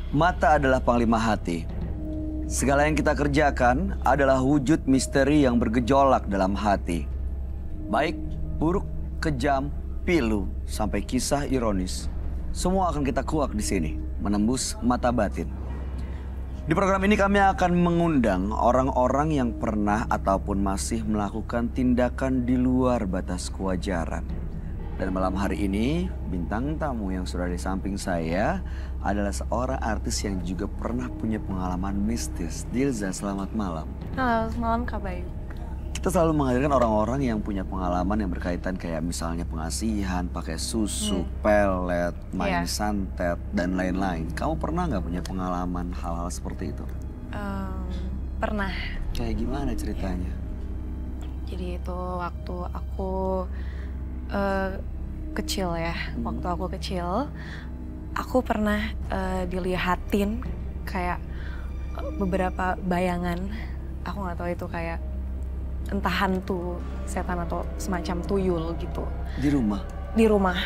Mata adalah panglima hati. Segala yang kita kerjakan adalah wujud misteri yang bergejolak dalam hati. Baik, buruk, kejam, pilu, sampai kisah ironis. Semua akan kita kuak di sini, menembus mata batin. Di program ini kami akan mengundang orang-orang yang pernah ataupun masih melakukan tindakan di luar batas kewajaran. Dan malam hari ini, bintang tamu yang sudah di samping saya adalah seorang artis yang juga pernah punya pengalaman mistis. Dilza, selamat malam. Halo, malam Kak Bayu. Kita selalu menghadirkan orang-orang yang punya pengalaman yang berkaitan kayak misalnya pengasihan, pakai susu, pelet, main santet, dan lain-lain. Kamu pernah nggak punya pengalaman hal-hal seperti itu? Pernah. Kayak gimana ceritanya? Jadi itu waktu aku kecil ya, waktu aku kecil, aku pernah dilihatin kayak beberapa bayangan. Aku nggak tahu itu kayak entah hantu, setan atau semacam tuyul gitu. Di rumah? Di rumah,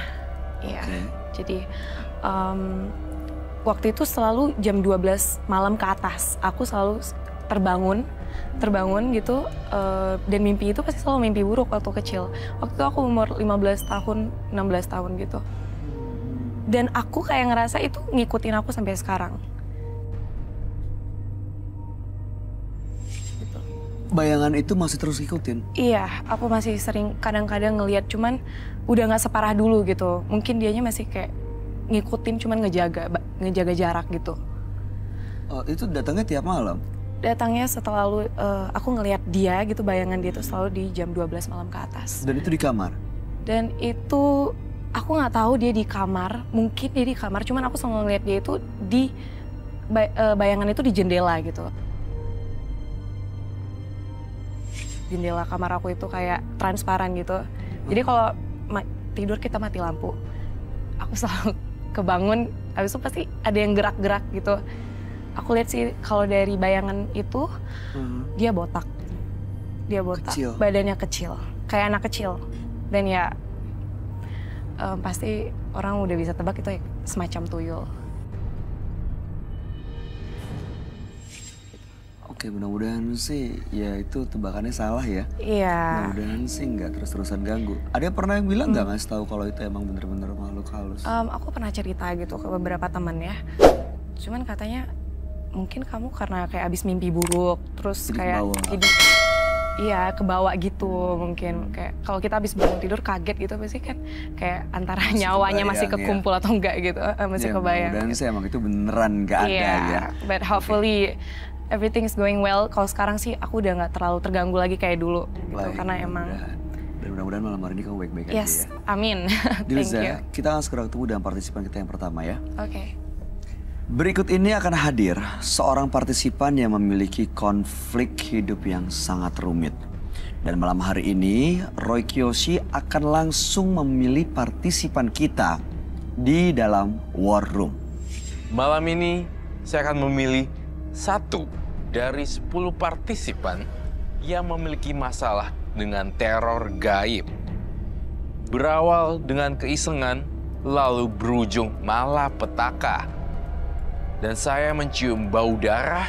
iya. Jadi waktu itu selalu jam 12 malam ke atas, aku selalu terbangun gitu, dan mimpi itu pasti selalu mimpi buruk waktu kecil. Waktu itu aku umur 15 tahun, 16 tahun gitu. Dan aku kayak ngerasa itu ngikutin aku sampai sekarang. Gitu. Bayangan itu masih terus ngikutin? Iya, aku masih sering kadang-kadang ngelihat, cuman udah nggak separah dulu gitu. Mungkin dianya masih kayak ngikutin, cuman ngejaga jarak gitu. Oh, itu datangnya tiap malam? Datangnya setelah aku ngelihat dia gitu, bayangan dia itu selalu di jam 12 malam ke atas. Dan itu di kamar? Dan itu aku nggak tahu dia di kamar, mungkin dia di kamar, cuman aku selalu ngelihat dia itu di bayangan itu di jendela gitu. Jendela kamar aku itu kayak transparan gitu. Jadi kalau tidur kita mati lampu. Aku selalu kebangun, habis itu pasti ada yang gerak-gerak gitu. Aku lihat sih kalau dari bayangan itu dia botak. Dia botak, kecil. Badannya kecil, kayak anak kecil. Dan ya pasti orang udah bisa tebak itu semacam tuyul. Oke, mudah-mudahan sih ya itu tebakannya salah ya. Iya. Mudah-mudahan sih nggak terus-terusan ganggu. Ada yang pernah yang bilang nggak ngasih tahu kalau itu emang bener-bener makhluk halus? Aku pernah cerita gitu ke beberapa teman ya. Cuman katanya mungkin kamu karena kayak abis mimpi buruk, terus jadi kayak jadi iya kebawa gitu mungkin. Kayak kalau kita abis bangun tidur kaget gitu pasti kan kayak antara masih nyawanya masih kekumpul atau enggak gitu, masih kebayang. Dan sih emang itu beneran nggak ada ya. But hopefully everything's going well. Kalau sekarang sih aku udah nggak terlalu terganggu lagi kayak dulu gitu, karena emang. Dan mudah-mudahan malam hari ini kamu baik-baik aja ya. Yes, amin. Dilza, kita akan segera ketemu dengan partisipan kita yang pertama ya. Oke. Berikut ini akan hadir seorang partisipan yang memiliki konflik hidup yang sangat rumit. Dan malam hari ini, Roy Kiyoshi akan langsung memilih partisipan kita di dalam War Room. Malam ini, saya akan memilih 1 dari 10 partisipan yang memiliki masalah dengan teror gaib. Berawal dengan keisengan, lalu berujung malapetaka. Dan saya mencium bau darah,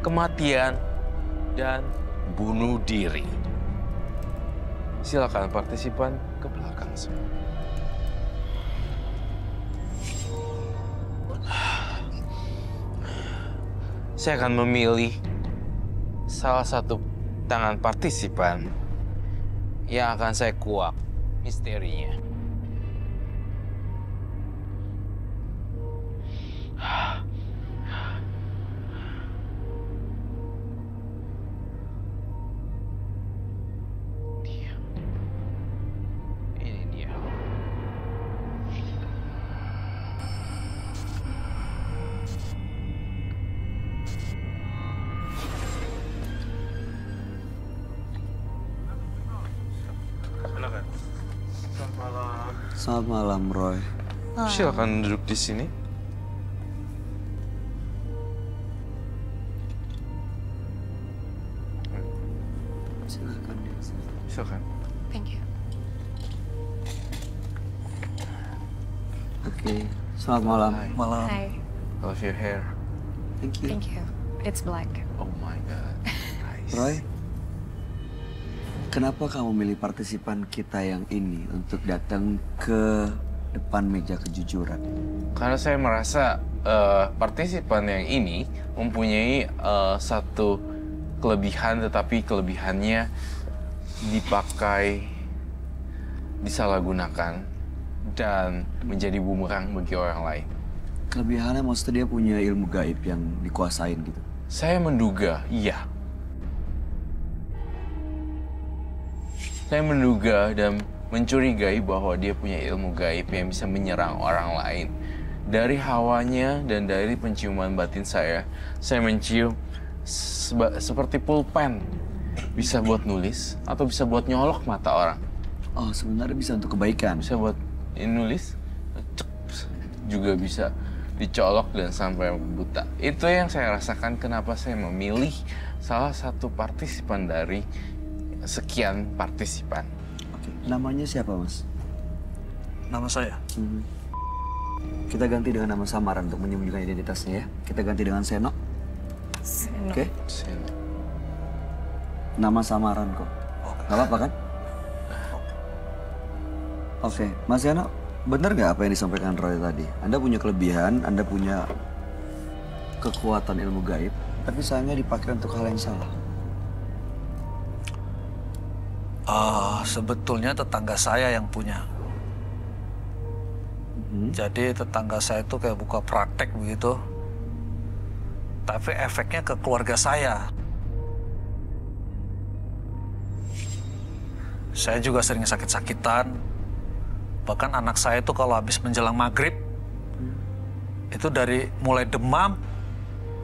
kematian, dan bunuh diri. Silakan partisipan ke belakang semua. Saya akan memilih salah satu tangan partisipan yang akan saya kuak misterinya. Ini dia. Selamat malam, Roy. Silakan duduk di sini. Silakan. Silakan. Thank you. Oke, selamat malam. Hai. Malam. Hai. I love your hair. Thank you. Thank you. It's black. Oh my god. Nice. Roy, kenapa kamu milih partisipan kita yang ini untuk datang ke depan meja kejujuran? Karena saya merasa partisipan yang ini mempunyai satu kelebihan, tetapi kelebihannya dipakai, disalahgunakan, dan menjadi bumerang bagi orang lain. Kelebihannya maksudnya dia punya ilmu gaib yang dikuasain gitu. Saya menduga, iya. Saya menduga dan mencurigai bahwa dia punya ilmu gaib yang bisa menyerang orang lain. Dari hawanya dan dari penciuman batin saya mencium seperti pulpen. Bisa buat nulis atau bisa buat nyolok mata orang. Oh, sebenarnya bisa untuk kebaikan. Bisa buat nulis, cek, juga bisa dicolok dan sampai buta. Itu yang saya rasakan kenapa saya memilih salah satu partisipan dari sekian partisipan. Oke, namanya siapa, Mas? Nama saya. Kita ganti dengan nama samaran untuk menyembunyikan identitasnya ya. Kita ganti dengan Seno. Seno. Oke? Nama samaran kok. Gak apa-apa kan? Oke, Mas Seno, benar nggak apa yang disampaikan Roy tadi? Anda punya kelebihan, Anda punya kekuatan ilmu gaib, tapi sayangnya dipakai untuk hal yang salah. Sebetulnya tetangga saya yang punya. Jadi tetangga saya itu kayak buka praktek begitu. Tapi efeknya ke keluarga saya. Saya juga sering sakit-sakitan. Bahkan anak saya itu kalau habis menjelang maghrib, itu dari mulai demam,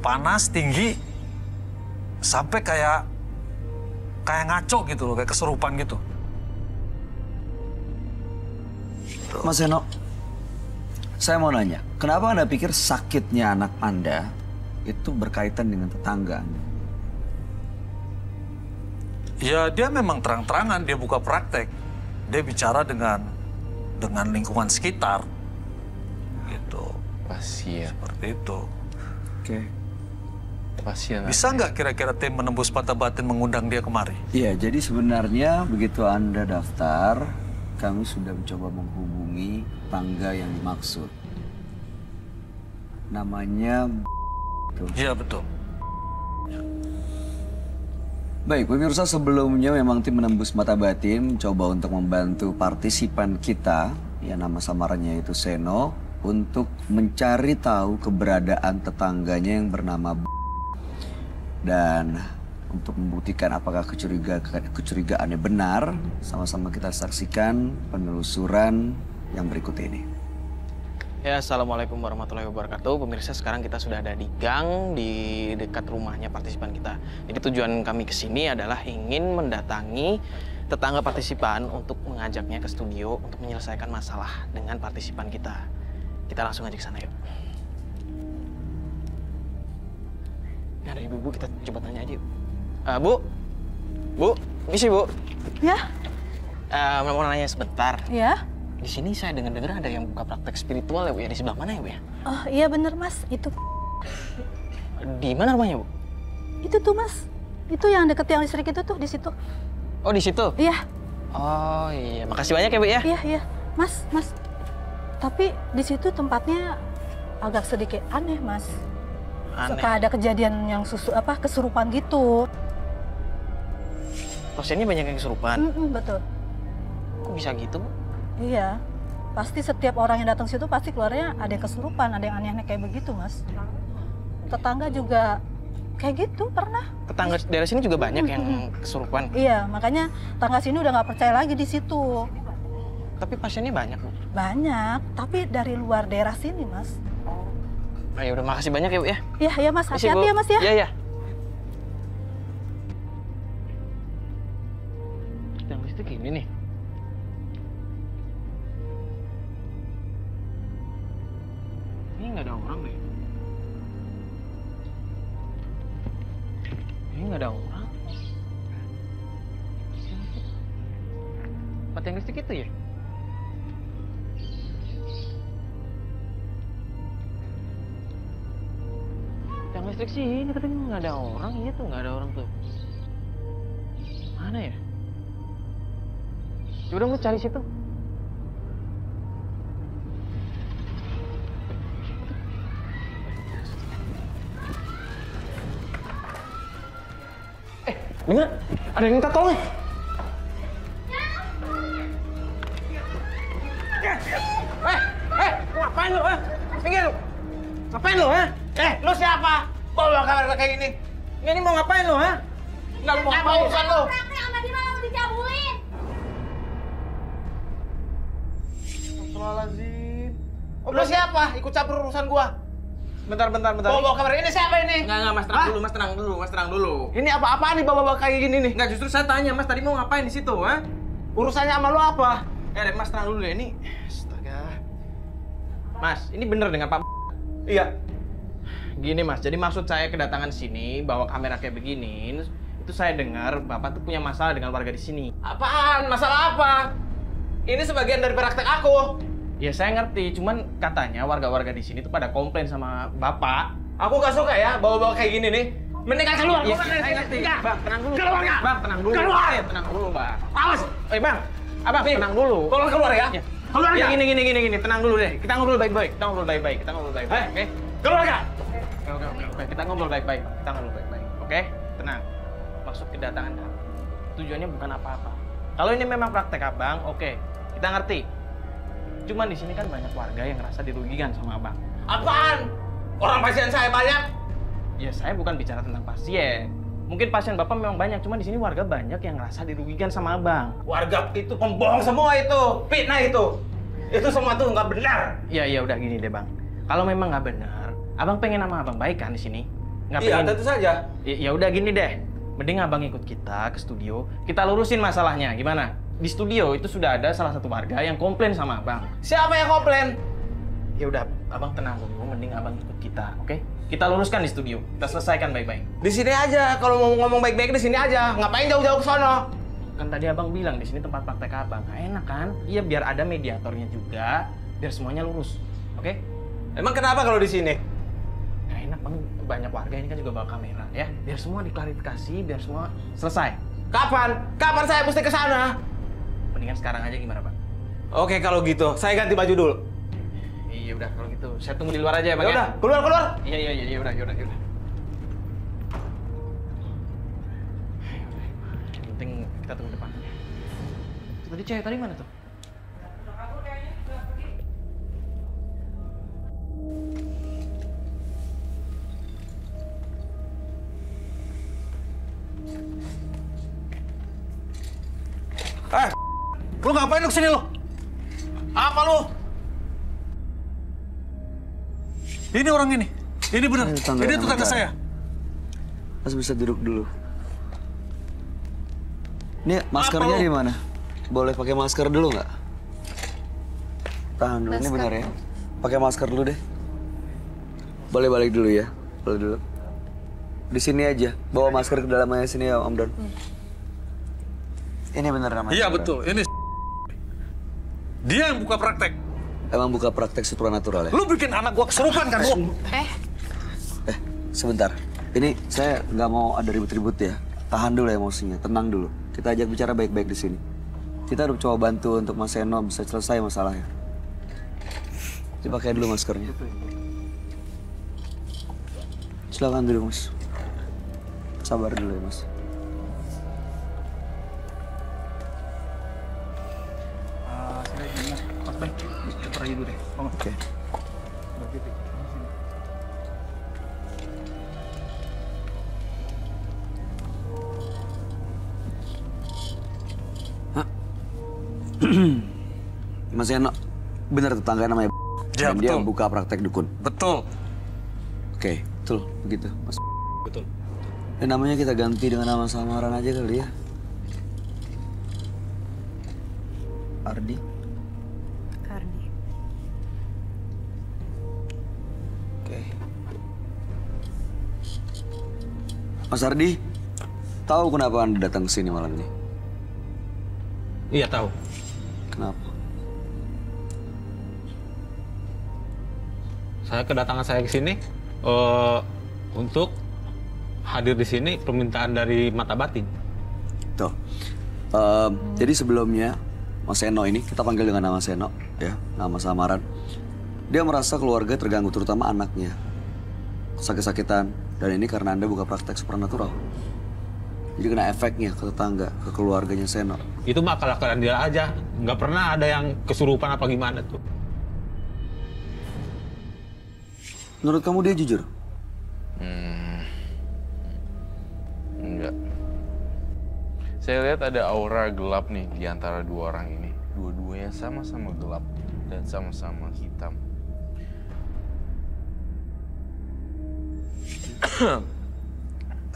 panas, tinggi, sampai kayak ngaco gitu loh, kayak kesurupan gitu. Mas Seno, saya mau nanya, kenapa Anda pikir sakitnya anak Anda itu berkaitan dengan tetangga Anda? Ya dia memang terang-terangan dia buka praktek. Dia bicara dengan lingkungan sekitar. Gitu. Pasien. Seperti itu. Oke. Pasien. Bisa nggak kira-kira tim menembus mata batin mengundang dia kemari? Iya, jadi sebenarnya begitu Anda daftar, kami sudah mencoba menghubungi tangga yang dimaksud. Namanya... Iya betul. Baik, pemirsa, sebelumnya memang tim menembus mata batin coba untuk membantu partisipan kita, yang nama samarannya itu Seno, untuk mencari tahu keberadaan tetangganya yang bernama dan untuk membuktikan apakah kecurigaannya benar, sama-sama kita saksikan penelusuran yang berikut ini. Ya, Assalamualaikum warahmatullahi wabarakatuh. Pemirsa, sekarang kita sudah ada di gang di dekat rumahnya partisipan kita. Jadi tujuan kami ke sini adalah ingin mendatangi tetangga partisipan untuk mengajaknya ke studio untuk menyelesaikan masalah dengan partisipan kita. Kita langsung aja ke sana yuk. Nah, ada ibu-ibu, kita coba tanya aja yuk. Bu, misi Bu. Ya, Mau nanya sebentar. ya. Di sini saya dengar-dengar ada yang buka praktek spiritual ya Bu ya, di sebelah mana ya Bu ya? Oh iya bener Mas, itu Di mana rumahnya Bu? tuh Mas, itu yang deket yang listrik itu tuh di situ. Oh di situ? Iya, Oh iya, makasih banyak ya Bu ya. iya, Mas. Tapi di situ tempatnya agak sedikit aneh Mas. Aneh. Suka ada kejadian yang kesurupan gitu. Pasiennya banyak yang kesurupan. Betul. Kok bisa gitu Bu? Iya, pasti setiap orang yang datang situ pasti keluarnya ada yang kesurupan, ada yang aneh-aneh kayak begitu Mas. Tetangga juga kayak gitu pernah. Tetangga daerah sini juga banyak yang kesurupan. Iya, makanya tetangga sini udah nggak percaya lagi di situ. Tapi pasiennya banyak Bu. Banyak, tapi dari luar daerah sini Mas. Oh ya udah, makasih banyak ya Bu ya. Iya Mas, Misi, hati-hati Bu. ya Mas ya. Iya iya. Yang listrik ini nih. Ini nggak ada orang deh. Ini nggak ada orang. Tempat yang listrik itu ya? listrik sini tapi nggak ada orang. Iya tuh nggak ada orang tuh. Mana ya? Coba dong lu cari situ. Dengar, ada yang minta tolong. Ngapain lu, Minggir lu. Ngapain lu, lu siapa? Bawa kamera kayak gini. Ini mau ngapain lu, Enggak, lu mau apa urusan lu? Praktek sama dia malah dicabulin. Astagfirullahaladzim. Lu siapa? Ikut campur urusan gua. Bentar. Bawa kamera ini siapa ini? Enggak, Mas, tenang dulu. Ini apa-apaan nih bawa kayak gini nih? Enggak, justru saya tanya, Mas, tadi mau ngapain di situ, Urusannya sama lu apa? Mas, tenang dulu deh, ini. Astaga. Mas, ini bener dengan Pak? Iya. Gini, Mas, jadi maksud saya kedatangan sini, bawa kamera kayak begini, itu saya dengar Bapak tuh punya masalah dengan warga di sini. Apaan? Masalah apa? Ini sebagian dari praktek aku. Ya saya ngerti, cuman katanya warga-warga di sini tuh pada komplain sama Bapak. Aku gak suka ya bawa-bawa kayak gini nih. Mendingan keluar. Iya, saya ngerti. Bang, tenang dulu. Keluar nggak? Bang, tenang dulu. Keluar. Tenang dulu, Bang. Awas. Bang. Abang, tenang dulu. Tolong keluar ya. Keluar ya. Gini. Tenang dulu deh. Kita ngobrol baik-baik. Oke? Keluar nggak? Oke. Kita ngobrol baik-baik. Oke? Tenang. Maksud kedatangan kami, tujuannya bukan apa-apa. Kalau ini memang praktek abang, oke. Kita ngerti. Cuman di sini kan banyak warga yang ngerasa dirugikan sama abang. Apaan? Orang pasien saya banyak. Ya saya bukan bicara tentang pasien. Mungkin pasien bapak memang banyak, cuman di sini warga banyak yang ngerasa dirugikan sama abang. Warga itu pembohong semua itu, fitnah itu. Itu semua tuh nggak benar. Iya udah gini deh bang. Kalau memang nggak benar, abang pengen sama abang baik kan di sini? Nggak pengen? Iya tentu saja. Ya udah gini deh. Mending abang ikut kita ke studio, kita lurusin masalahnya. Gimana? Di studio itu sudah ada salah satu warga yang komplain sama abang. Siapa yang komplain? Ya udah, abang tenang dulu. Mending abang ikut kita, oke? Kita luruskan di studio. Kita selesaikan baik-baik. Di sini aja. Kalau mau ngomong baik-baik di sini aja. Ngapain jauh-jauh ke sono? Kan tadi abang bilang di sini tempat praktek abang. Nggak enak kan? Iya, biar ada mediatornya juga, biar semuanya lurus, oke? Emang kenapa kalau di sini? Nggak enak bang. Banyak warga ini kan juga bawa kamera, ya. Biar semua diklarifikasi, biar semua selesai. Kapan? Kapan saya mesti ke sana? Mendingan sekarang aja gimana, Pak? Oke, kalau gitu, saya ganti baju dulu. Iya udah, kalau gitu. Saya tunggu di luar aja ya, Bang. Ya udah, keluar. Iya, udah. Yang penting kita tunggu depan. Tadi cewek tadi mana tuh? Lu ngapain lu kesini lu? Apa lu? Ini orang ini. Ini benar. Ini tetangga saya. Mas bisa duduk dulu. Ini maskernya di mana? Boleh pakai masker dulu nggak? Tahan dulu. Ini benar ya? Pakai masker dulu deh. Boleh balik dulu ya. Boleh dulu. Di sini aja. Bawa masker ke dalam aja sini ya, Om Don. Ini benar namanya. Iya betul. Ini dia yang buka praktek. Emang buka praktek supranatural ya? Lu bikin anak gua kesurupan kan lu? Sebentar. Ini saya nggak mau ada ribut-ribut ya. Tahan dulu emosinya, tenang dulu. Kita ajak bicara baik-baik di sini. Kita harus coba bantu untuk Mas Seno bisa selesai masalahnya. Dipakai dulu maskernya. Silakan dulu Mas. Sabar dulu ya Mas. Dulu deh. Oke. Mas Eno, benar tetangga namanya Ya, dan betul. dia buka praktek dukun. Betul. Oke, betul begitu Mas. Betul. Dan namanya kita ganti dengan nama samaran aja kali ya. Ardi. Oke. Mas Ardi, tahu kenapa Anda datang ke sini malam ini? Iya tahu. Kenapa? Kedatangan saya ke sini untuk hadir di sini permintaan dari mata batin. Tuh. Jadi sebelumnya Mas Seno ini, kita panggil dengan nama Seno, ya, nama samaran. Dia merasa keluarga terganggu, terutama anaknya. Sakit-sakitan, dan ini karena Anda buka praktek supernatural. Jadi kena efeknya ke tetangga, ke keluarganya Seno. Itu mah akal-akalan dia aja. Nggak pernah ada yang kesurupan apa gimana tuh. Menurut kamu dia jujur? Enggak. Saya lihat ada aura gelap nih di antara dua orang ini. Dua-duanya sama-sama gelap dan sama-sama hitam.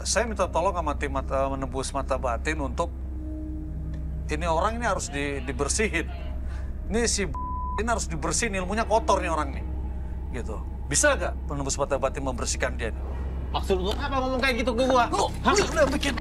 Saya minta tolong sama tim menembus mata batin untuk ini orang ini harus dibersihin. Ini si ini harus dibersihin, ilmunya kotor nih orang nih. Gitu. Bisa nggak penembus mata batin membersihkan dia? Maksud lu apa ngomong kayak gitu ke gua? Udah bikin.